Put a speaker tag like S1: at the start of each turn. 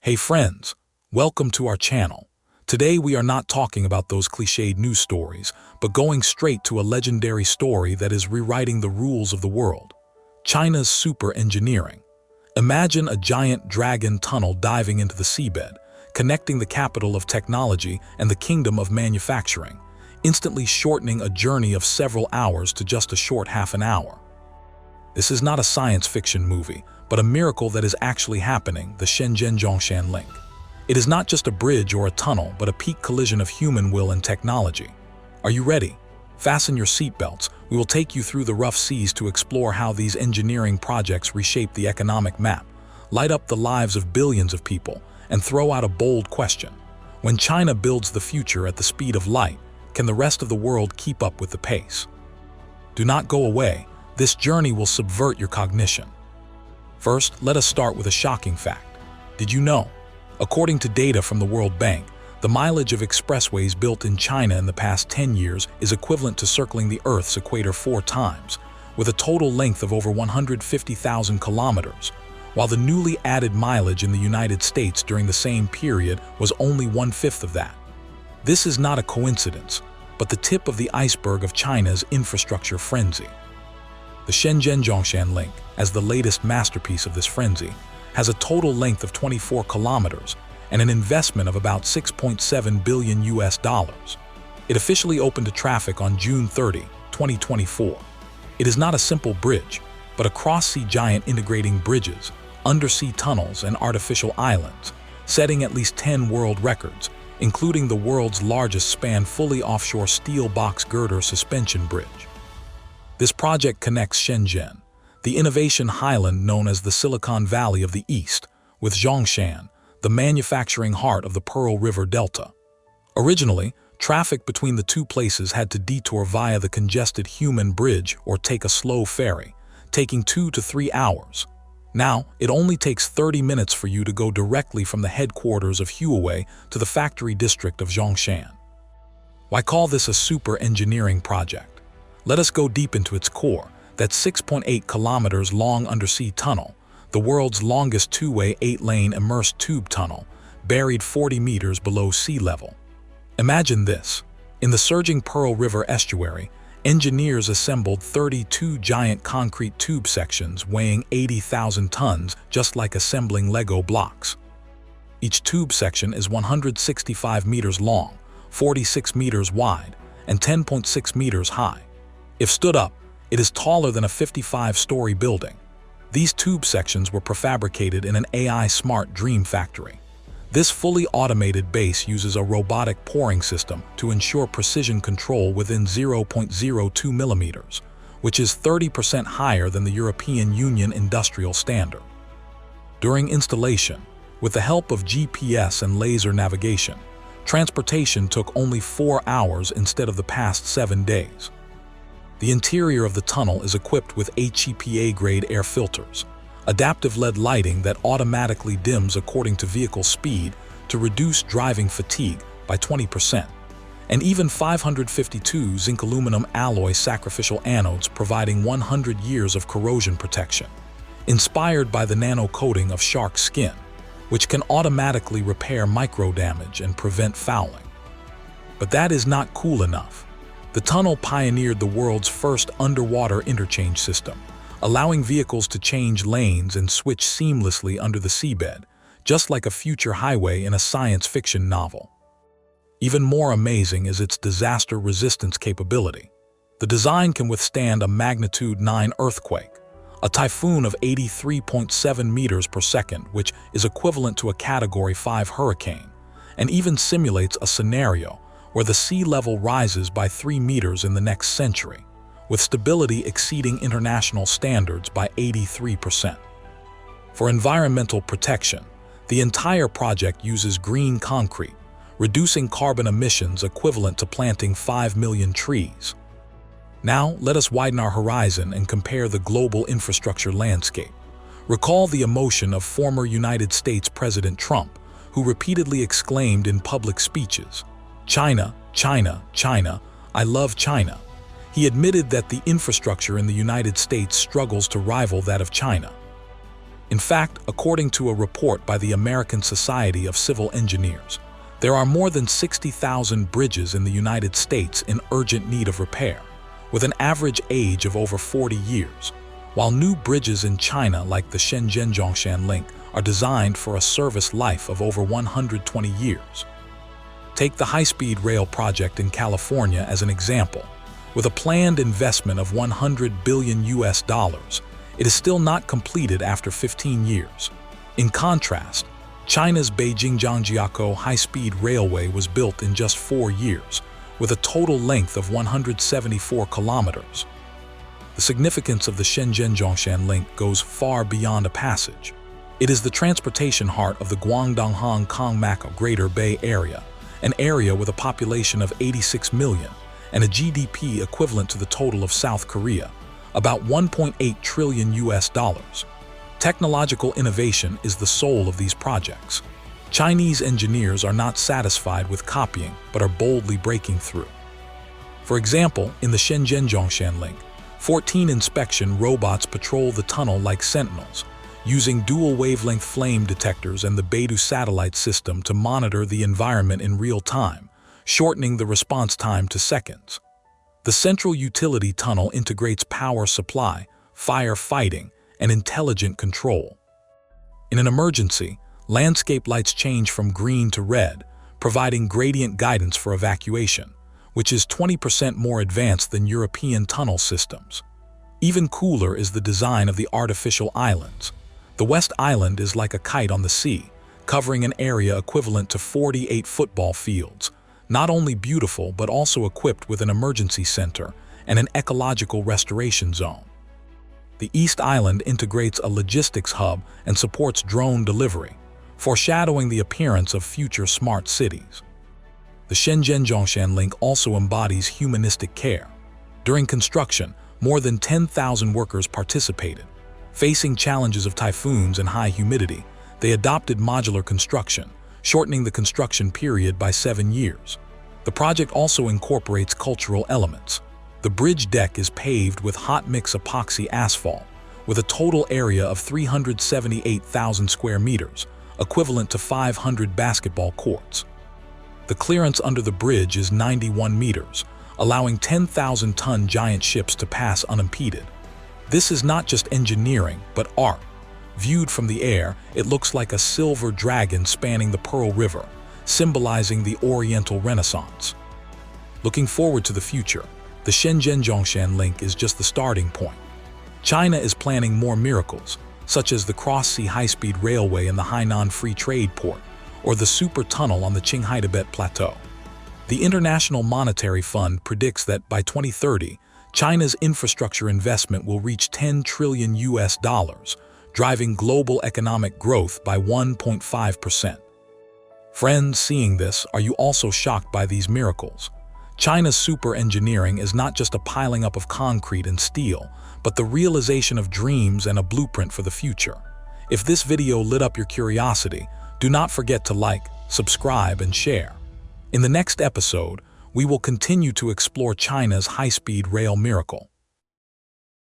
S1: Hey friends, welcome to our channel. Today we are not talking about those cliched news stories, but going straight to a legendary story that is rewriting the rules of the world. China's super engineering. Imagine a giant dragon tunnel diving into the seabed, connecting the capital of technology and the kingdom of manufacturing, instantly shortening a journey of several hours to just a short half an hour. This is not a science fiction movie, but a miracle that is actually happening, the Shenzhen-Zhongshan Link. It is not just a bridge or a tunnel, but a peak collision of human will and technology. Are you ready? Fasten your seatbelts. We will take you through the rough seas to explore how these engineering projects reshape the economic map, light up the lives of billions of people, and throw out a bold question. When China builds the future at the speed of light, can the rest of the world keep up with the pace? Do not go away. This journey will subvert your cognition. First, let us start with a shocking fact. Did you know? According to data from the World Bank, the mileage of expressways built in China in the past 10 years is equivalent to circling the Earth's equator 4 times, with a total length of over 150,000 kilometers, while the newly added mileage in the United States during the same period was only 1/5 of that. This is not a coincidence, but the tip of the iceberg of China's infrastructure frenzy. The Shenzhen-Zhongshan Link, as the latest masterpiece of this frenzy, has a total length of 24 kilometers and an investment of about $6.7 billion. It officially opened to traffic on June 30, 2024. It is not a simple bridge, but a cross-sea giant integrating bridges, undersea tunnels, and artificial islands, setting at least 10 world records, including the world's largest span fully offshore steel box girder suspension bridge. This project connects Shenzhen, the innovation highland known as the Silicon Valley of the East, with Zhongshan, the manufacturing heart of the Pearl River Delta. Originally, traffic between the two places had to detour via the congested Human Bridge or take a slow ferry, taking 2 to 3 hours. Now, it only takes 30 minutes for you to go directly from the headquarters of Huawei to the factory district of Zhongshan. Why call this a super engineering project? Let us go deep into its core, that 6.8 kilometers long undersea tunnel, the world's longest two-way 8-lane immersed tube tunnel, buried 40 meters below sea level. Imagine this. In the surging Pearl River estuary, engineers assembled 32 giant concrete tube sections weighing 80,000 tons, just like assembling Lego blocks. Each tube section is 165 meters long, 46 meters wide, and 10.6 meters high. If stood up, it is taller than a 55-story building. These tube sections were prefabricated in an AI smart dream factory. This fully automated base uses a robotic pouring system to ensure precision control within 0.02 millimeters, which is 30% higher than the European Union industrial standard. During installation, with the help of GPS and laser navigation, transportation took only 4 hours instead of the past 7 days. The interior of the tunnel is equipped with HEPA-grade air filters, adaptive LED lighting that automatically dims according to vehicle speed to reduce driving fatigue by 20%, and even 552 zinc aluminum alloy sacrificial anodes providing 100 years of corrosion protection, inspired by the nano coating of shark skin, which can automatically repair micro damage and prevent fouling. But that is not cool enough. The tunnel pioneered the world's first underwater interchange system, allowing vehicles to change lanes and switch seamlessly under the seabed, just like a future highway in a science fiction novel. Even more amazing is its disaster resistance capability. The design can withstand a magnitude 9 earthquake, a typhoon of 83.7 meters per second, which is equivalent to a Category 5 hurricane, and even simulates a scenario where the sea level rises by 3 meters in the next century, with stability exceeding international standards by 83%. For environmental protection, the entire project uses green concrete, reducing carbon emissions equivalent to planting 5 million trees. Now, let us widen our horizon and compare the global infrastructure landscape. Recall the emotion of former United States President Trump, who repeatedly exclaimed in public speeches, "China, China, China, I love China." He admitted that the infrastructure in the United States struggles to rival that of China. In fact, according to a report by the American Society of Civil Engineers, there are more than 60,000 bridges in the United States in urgent need of repair, with an average age of over 40 years, while new bridges in China like the Shenzhen-Zhongshan Link are designed for a service life of over 120 years. Take the high-speed rail project in California as an example. With a planned investment of $100 billion, it is still not completed after 15 years. In contrast, China's Beijing-Zhangjiakou high-speed railway was built in just 4 years, with a total length of 174 kilometers. The significance of the Shenzhen-Zhongshan Link goes far beyond a passage. It is the transportation heart of the Guangdong-Hong Kong-Macao Greater Bay Area, an area with a population of 86 million and a GDP equivalent to the total of South Korea, about $1.8 trillion. Technological innovation is the soul of these projects. Chinese engineers are not satisfied with copying, but are boldly breaking through. For example, in the Shenzhen-Zhongshan Link, 14 inspection robots patrol the tunnel like sentinels, using dual-wavelength flame detectors and the Beidou satellite system to monitor the environment in real time, shortening the response time to seconds. The central utility tunnel integrates power supply, fire fighting, and intelligent control. In an emergency, landscape lights change from green to red, providing gradient guidance for evacuation, which is 20% more advanced than European tunnel systems. Even cooler is the design of the artificial islands. The West Island is like a kite on the sea, covering an area equivalent to 48 football fields, not only beautiful but also equipped with an emergency center and an ecological restoration zone. The East Island integrates a logistics hub and supports drone delivery, foreshadowing the appearance of future smart cities. The Shenzhen-Zhongshan Link also embodies humanistic care. During construction, more than 10,000 workers participated. Facing challenges of typhoons and high humidity, they adopted modular construction, shortening the construction period by 7 years. The project also incorporates cultural elements. The bridge deck is paved with hot-mix epoxy asphalt, with a total area of 378,000 square meters, equivalent to 500 basketball courts. The clearance under the bridge is 91 meters, allowing 10,000-ton giant ships to pass unimpeded. This is not just engineering, but art. Viewed from the air, it looks like a silver dragon spanning the Pearl River, symbolizing the Oriental Renaissance. Looking forward to the future, the Shenzhen-Zhongshan Link is just the starting point. China is planning more miracles, such as the Cross-Sea High-Speed Railway in the Hainan Free Trade Port, or the Super Tunnel on the Qinghai-Tibet Plateau. The International Monetary Fund predicts that by 2030, China's infrastructure investment will reach $10 trillion, driving global economic growth by 1.5%. Friends, seeing this, are you also shocked by these miracles? China's super engineering is not just a piling up of concrete and steel, but the realization of dreams and a blueprint for the future. If this video lit up your curiosity, do not forget to like, subscribe, and share. In the next episode, we will continue to explore China's high-speed rail miracle.